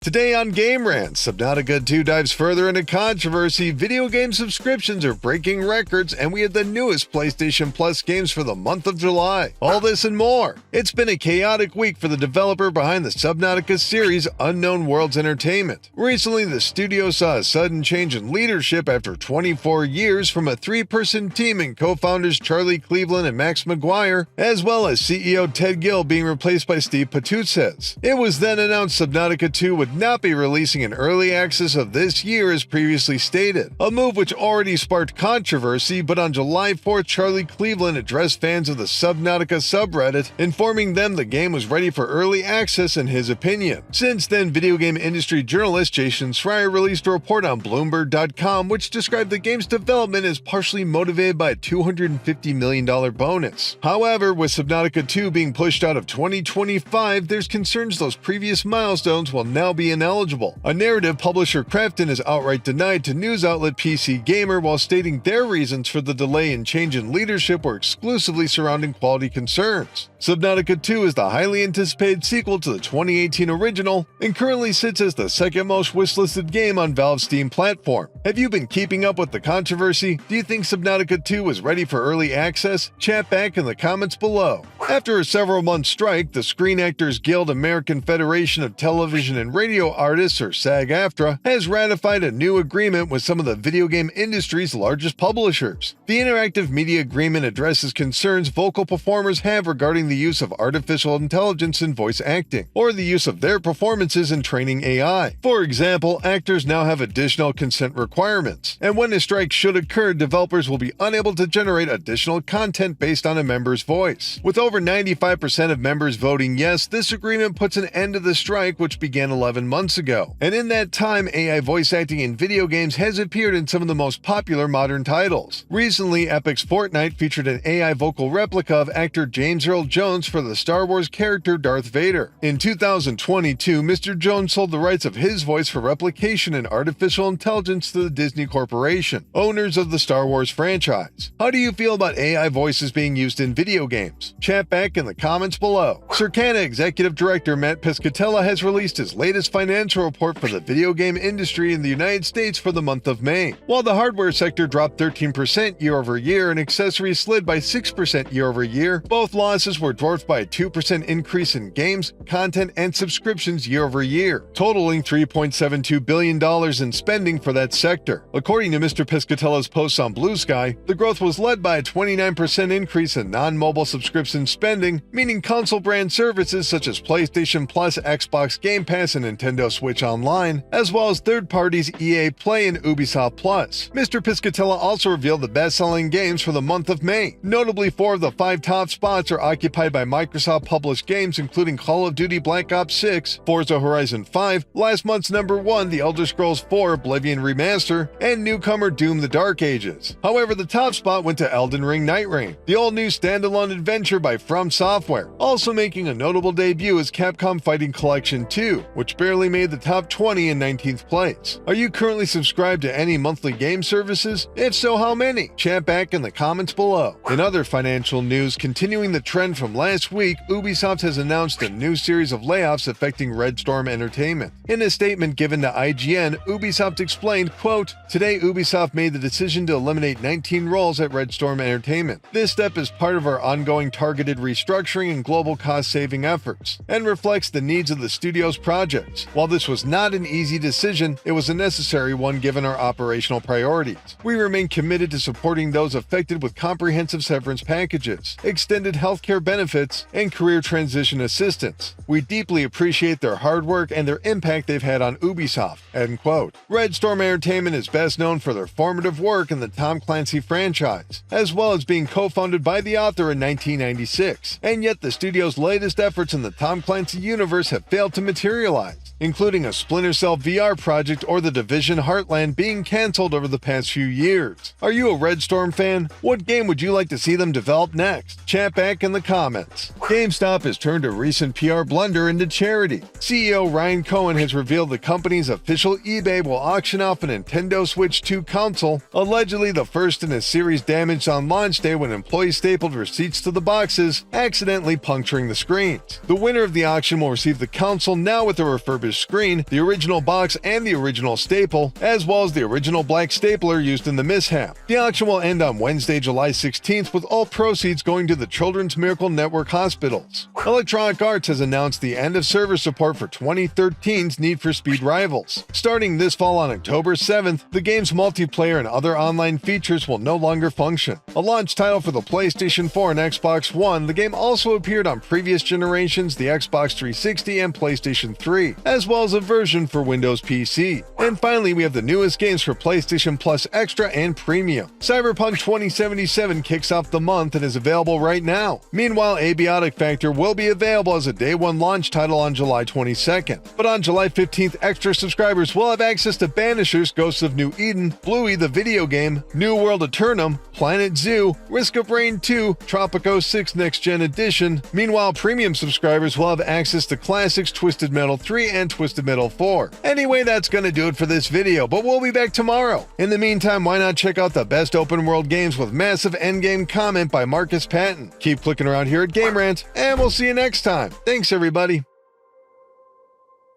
Today on Game Rant, Subnautica 2 dives further into controversy, video game subscriptions are breaking records, and we have the newest PlayStation Plus games for the month of July. All this and more. It's been a chaotic week for the developer behind the Subnautica series, Unknown Worlds Entertainment. Recently, the studio saw a sudden change in leadership after 24 years from a three-person team and co-founders Charlie Cleveland and Max McGuire, as well as CEO Ted Gill being replaced by Steve Patutzes. It was then announced Subnautica 2 would not be releasing in early access of this year as previously stated, a move which already sparked controversy, but on July 4th, Charlie Cleveland addressed fans of the Subnautica subreddit, informing them the game was ready for early access in his opinion. Since then, video game industry journalist Jason Schreier released a report on Bloomberg.com which described the game's development as partially motivated by a $250 million bonus. However, with Subnautica 2 being pushed out of 2025, there's concerns those previous milestones will now be ineligible. A narrative publisher Krafton has outright denied to news outlet PC Gamer while stating their reasons for the delay and change in leadership were exclusively surrounding quality concerns. Subnautica 2 is the highly anticipated sequel to the 2018 original and currently sits as the second most wishlisted game on Valve's Steam platform. Have you been keeping up with the controversy? Do you think Subnautica 2 was ready for early access? Chat back in the comments below. After a several-month strike, the Screen Actors Guild American Federation of Television and Radio Artists, or SAG-AFTRA, has ratified a new agreement with some of the video game industry's largest publishers. The interactive media agreement addresses concerns vocal performers have regarding the use of artificial intelligence in voice acting, or the use of their performances in training AI. For example, actors now have additional consent requirements, and when a strike should occur, developers will be unable to generate additional content based on a member's voice. With over 95% of members voting yes, this agreement puts an end to the strike, which began 11 months ago. And in that time, AI voice acting in video games has appeared in some of the most popular modern titles. Recently, Epic's Fortnite featured an AI vocal replica of actor James Earl Jones for the Star Wars character Darth Vader. In 2022, Mr. Jones sold the rights of his voice for replication and artificial intelligence to the Disney Corporation, owners of the Star Wars franchise. How do you feel about AI voices being used in video games? Chat back in the comments below. Circana Executive Director Matt Piscatella has released his latest financial report for the video game industry in the United States for the month of May. While the hardware sector dropped 13% year-over-year and accessories slid by 6% year-over-year, both losses were dwarfed by a 2% increase in games, content, and subscriptions year-over-year, totaling $3.72 billion in spending for that sector. According to Mr. Piscatella's posts on Blue Sky, the growth was led by a 29% increase in non-mobile subscription spending, meaning console brand services such as PlayStation Plus, Xbox Game Pass, and Nintendo Switch Online, as well as third parties EA Play and Ubisoft Plus. Mr. Piscatella also revealed the best-selling games for the month of May. Notably, 4 of the 5 top spots are occupied by Microsoft-published games including Call of Duty Black Ops 6, Forza Horizon 5, last month's number 1 The Elder Scrolls 4 Oblivion Remaster, and newcomer Doom the Dark Ages. However, the top spot went to Elden Ring Nightreign, the all-new standalone adventure by From Software. Also making a notable debut is Capcom Fighting Collection 2, which barely made the top 20 in 19th place. Are you currently subscribed to any monthly game services? If so, how many? Chat back in the comments below. In other financial news, continuing the trend from last week, Ubisoft has announced a new series of layoffs affecting Red Storm Entertainment. In a statement given to IGN, Ubisoft explained, quote, "Today Ubisoft made the decision to eliminate 19 roles at Red Storm Entertainment. This step is part of our ongoing targeted restructuring and global cost-saving efforts, and reflects the needs of the studio's projects. While this was not an easy decision, it was a necessary one given our operational priorities. We remain committed to supporting those affected with comprehensive severance packages, extended healthcare benefits, and career transition assistance. We deeply appreciate their hard work and their impact they've had on Ubisoft." End quote. Red Storm Entertainment is best known for their formative work in the Tom Clancy franchise, as well as being co-founded by the author in 1996, and yet the studio's latest efforts in the Tom Clancy universe have failed to materialize, including a Splinter Cell VR project or The Division Heartland being cancelled over the past few years. Are you a Red Storm fan? What game would you like to see them develop next? Chat back in the comments. GameStop has turned a recent PR blunder into charity. CEO Ryan Cohen has revealed the company's official eBay will auction off a Nintendo Switch 2 console, allegedly the first in a series damaged on launch day when employees stapled receipts to the boxes, accidentally puncturing the screens. The winner of the auction will receive the console now with a refurbished screen, the original box and the original staple, as well as the original black stapler used in the mishap. The auction will end on Wednesday, July 16th, with all proceeds going to the Children's Miracle Network hospitals. Electronic Arts has announced the end of server support for 2013's Need for Speed Rivals. Starting this fall on October 7th, the game's multiplayer and other online features will no longer function. A launch title for the PlayStation 4 and Xbox One, the game also appeared on previous generations, the Xbox 360 and PlayStation 3, as well as a version for Windows PC. And finally, we have the newest games for PlayStation Plus Extra and Premium. Cyberpunk 2077 kicks off the month and is available right now. Meanwhile, Abiotic Factor will be available as a Day 1 launch title on July 22nd. But on July 15th, Extra subscribers will have access to Banishers, Ghosts of New Eden, Bluey the video game, New World Eternum, Planet Zoo, Risk of Rain 2, Tropico 6 Next Gen Edition. Meanwhile, Premium subscribers will have access to Classics, Twisted Metal 3, and Twisted Metal 4. Anyway, that's gonna do it for this video, but we'll be back tomorrow. In the meantime, why not check out the best open world games with massive endgame comment by Marcus Patton. Keep clicking around here at Game Rant, and we'll see you next time. Thanks, everybody.